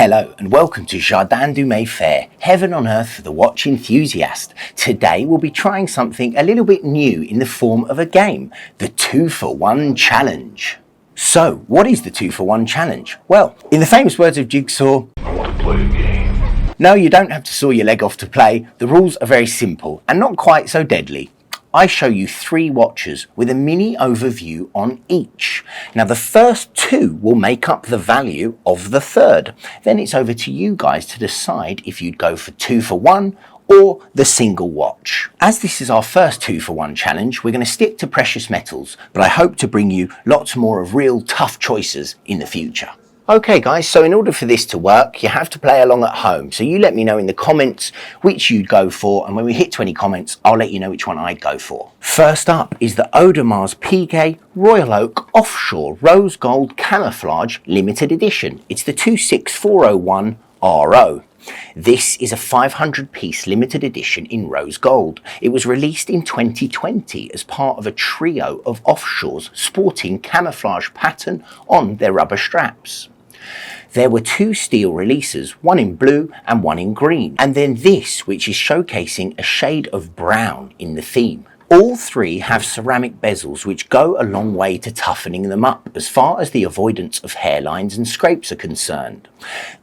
Hello and welcome to Jardin du Mayfair, heaven on earth for the watch enthusiast. Today we'll be trying something a little bit new in the form of a game, the 2-for-1 challenge. So, what is the 2-for-1 challenge? Well, in the famous words of Jigsaw, I want to play a game. No, you don't have to saw your leg off to play. The rules are very simple and not quite so deadly. I show you 3 watches with a mini overview on each. Now the first 2 will make up the value of the third. Then it's over to you guys to decide if you'd go for 2-for-1 or the single watch. As this is our first 2-for-1 challenge, we're going to stick to precious metals, but I hope to bring you lots more of real tough choices in the future. Okay guys, so in order for this to work, you have to play along at home. So you let me know in the comments which you'd go for, and when we hit 20 comments, I'll let you know which one I'd go for. First up is the Audemars Piguet Royal Oak Offshore Rose Gold Camouflage Limited Edition. It's the 26401RO. This is a 500-piece limited edition in rose gold. It was released in 2020 as part of a trio of Offshores sporting camouflage pattern on their rubber straps. There were 2 steel releases, one in blue and one in green, and then this, which is showcasing a shade of brown in the theme. All 3 have ceramic bezels which go a long way to toughening them up as far as the avoidance of hairlines and scrapes are concerned.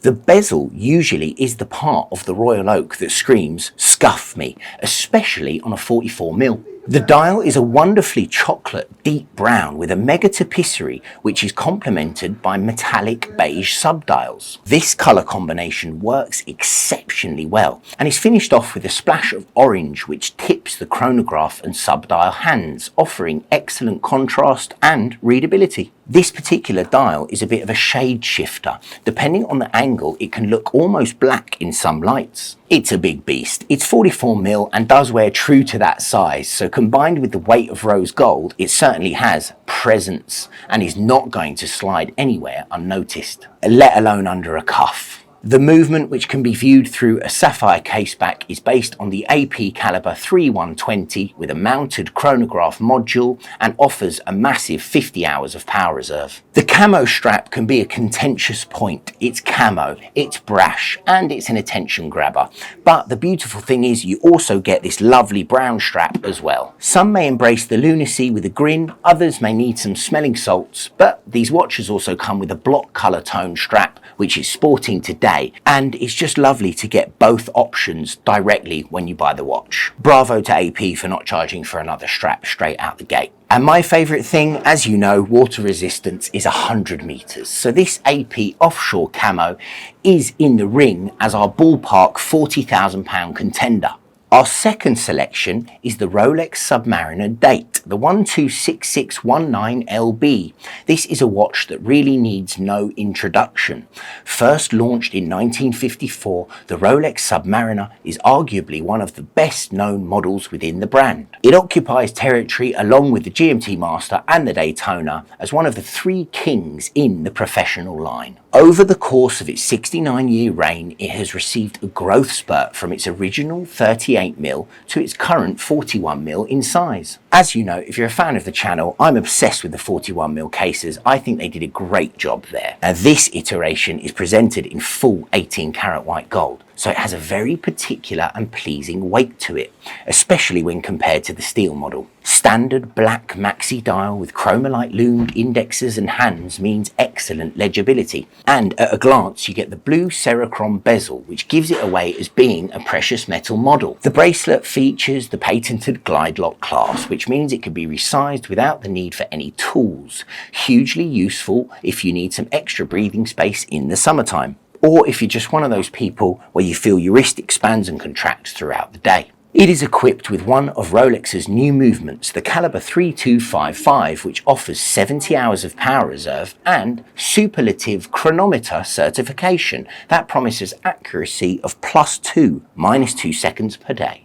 The bezel usually is the part of the Royal Oak that screams, "Scuff me," especially on a 44mm. The dial is a wonderfully chocolate deep brown with a mega tapisserie which is complemented by metallic beige subdials. This colour combination works exceptionally well and is finished off with a splash of orange which tips the chronograph and subdial hands, offering excellent contrast and readability. This particular dial is a bit of a shade shifter. Depending on the angle, it can look almost black in some lights. It's a big beast. It's 44mm and does wear true to that size, so combined with the weight of rose gold, it certainly has presence and is not going to slide anywhere unnoticed, let alone under a cuff. The movement, which can be viewed through a sapphire caseback, is based on the AP caliber 3120 with a mounted chronograph module and offers a massive 50 hours of power reserve. The camo strap can be a contentious point. It's camo, it's brash, and it's an attention grabber. But the beautiful thing is you also get this lovely brown strap as well. Some may embrace the lunacy with a grin, others may need some smelling salts, but these watches also come with a block colour tone strap, which is sporting today, and it's just lovely to get both options directly when you buy the watch. Bravo to AP for not charging for another strap straight out the gate. And my favourite thing, as you know, water resistance is 100 metres. So this AP Offshore camo is in the ring as our ballpark £40,000 contender. Our second selection is the Rolex Submariner Date, the 126619LB. This is a watch that really needs no introduction. First launched in 1954, the Rolex Submariner is arguably one of the best known models within the brand. It occupies territory along with the GMT Master and the Daytona as one of the 3 kings in the professional line. Over the course of its 69-year reign, it has received a growth spurt from its original 38mm to its current 41mm in size. As you know, if you're a fan of the channel, I'm obsessed with the 41mm cases. I think they did a great job there. Now this iteration is presented in full 18 karat white gold, so it has a very particular and pleasing weight to it, especially when compared to the steel model. Standard black maxi dial with chromalite loomed indexes and hands means excellent legibility, and at a glance you get the blue Cerachrom bezel, which gives it away as being a precious metal model. The bracelet features the patented glide lock clasp, which means it can be resized without the need for any tools. Hugely useful if you need some extra breathing space in the summertime, or if you're just one of those people where you feel your wrist expands and contracts throughout the day. It is equipped with one of Rolex's new movements, the caliber 3255, which offers 70 hours of power reserve and superlative chronometer certification that promises accuracy of +2, -2 seconds per day.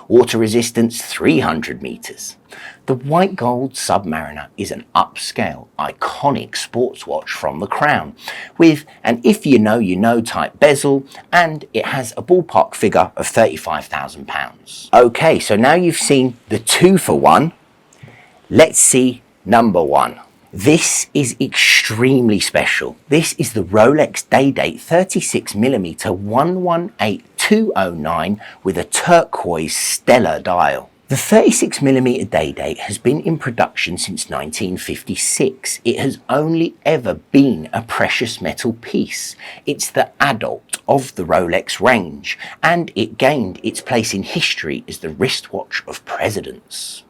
Water resistance 300 meters. The white gold Submariner is an upscale, iconic sports watch from the crown, with an if you know type bezel, and it has a ballpark figure of £35,000. Okay, so now you've seen the 2-for-1, let's see number 1. This is extremely special. This is the Rolex Day-Date 36mm 118209 with a turquoise Stella dial. The 36mm Day-Date has been in production since 1956. It has only ever been a precious metal piece. It's the adult of the Rolex range, and it gained its place in history as the wristwatch of presidents.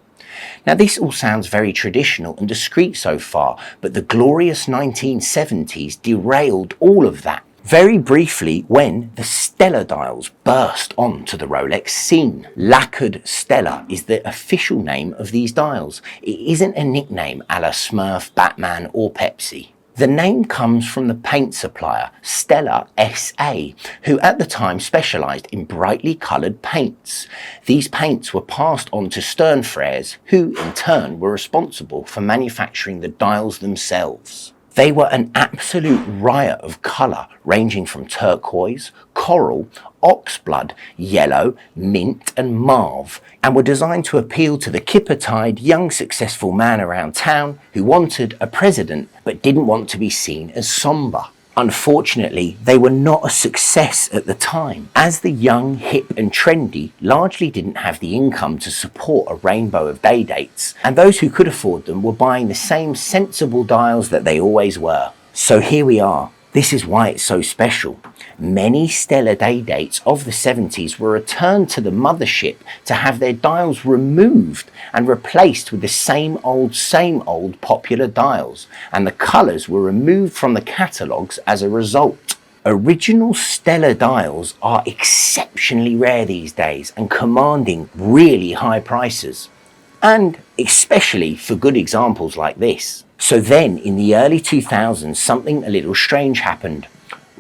Now, this all sounds very traditional and discreet so far, but the glorious 1970s derailed all of that. Very briefly, when the Stella dials burst onto the Rolex scene. Lacquered Stella is the official name of these dials. It isn't a nickname a la Smurf, Batman or Pepsi. The name comes from the paint supplier Stella SA, who at the time specialised in brightly coloured paints. These paints were passed on to Stern Frères, who in turn were responsible for manufacturing the dials themselves. They were an absolute riot of colour, ranging from turquoise, coral, oxblood, yellow, mint and mauve, and were designed to appeal to the kipper-tied young successful man around town who wanted a president but didn't want to be seen as sombre. Unfortunately, they were not a success at the time, as the young, hip and trendy largely didn't have the income to support a rainbow of day dates, and those who could afford them were buying the same sensible dials that they always were. So here we are. This is why it's so special. Many Stella day dates of the 70s were returned to the mothership to have their dials removed and replaced with the same old popular dials, and the colours were removed from the catalogues as a result. Original Stella dials are exceptionally rare these days and commanding really high prices, and especially for good examples like this. So then in the early 2000s, something a little strange happened.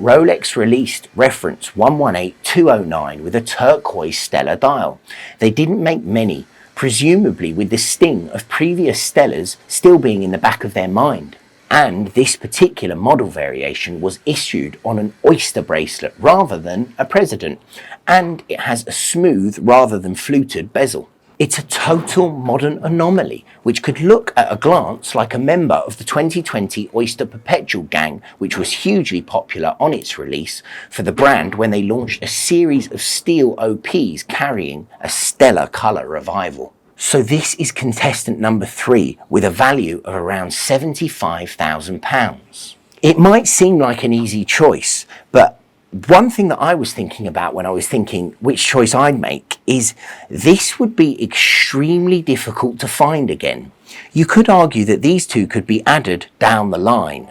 Rolex released reference 118209 with a turquoise Stella dial. They didn't make many, presumably with the sting of previous Stellas still being in the back of their mind. And this particular model variation was issued on an oyster bracelet rather than a president, and it has a smooth rather than fluted bezel. It's a total modern anomaly, which could look at a glance like a member of the 2020 Oyster Perpetual gang, which was hugely popular on its release for the brand when they launched a series of steel OPs carrying a stellar colour revival. So this is contestant number 3 with a value of around £75,000. It might seem like an easy choice, but one thing that I was thinking about when I was thinking which choice I'd make is this would be extremely difficult to find again. You could argue that these two could be added down the line.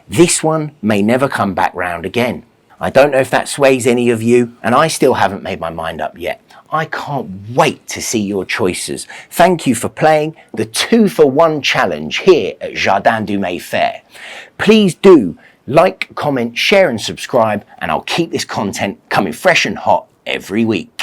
This one may never come back round again. I don't know if that sways any of you, and I still haven't made my mind up yet. I can't wait to see your choices. Thank you for playing the 2-for-1 challenge here at Jardin du Mayfair. Please do like, comment, share and subscribe, and I'll keep this content coming fresh and hot every week.